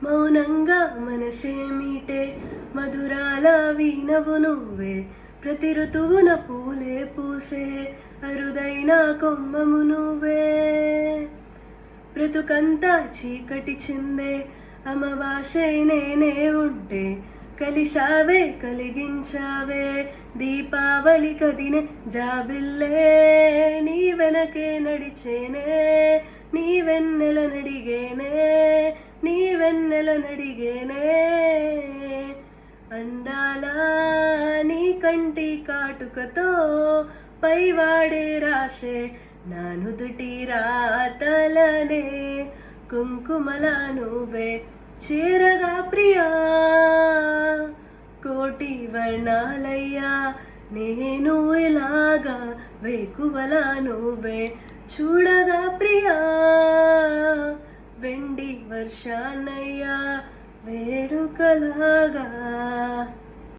మౌనంగా మనసేమిటే మధురాల వీణవు నువ్వే, ప్రతి ఋతువున పూలే పూసే అరుదైన కొమ్మము నువ్వే. బ్రతుకంతా చీకటి చిందే అమవాసే నేనే ఉంటే, కలిసావే కలిగించావే దీపావళి కదినే జాబిల్లే. నీ వెనకే నడిచేనే నీ వెన్నెల నడిగేనే, నీ వెన్నెల నడిగేనే. అందాల నీ కంటి కాటుకతో పైవాడే రాసే నా నుదుటి రాతలనే, కుంకుమల నువ్వే చేరగా ప్రియా. కోటి వర్ణాలయ్యా నేను ఇలాగా వేకువల నువ్వే చూడగా ప్రియా. వెండి వర్షాన్నయ్యా వేడుకలాగా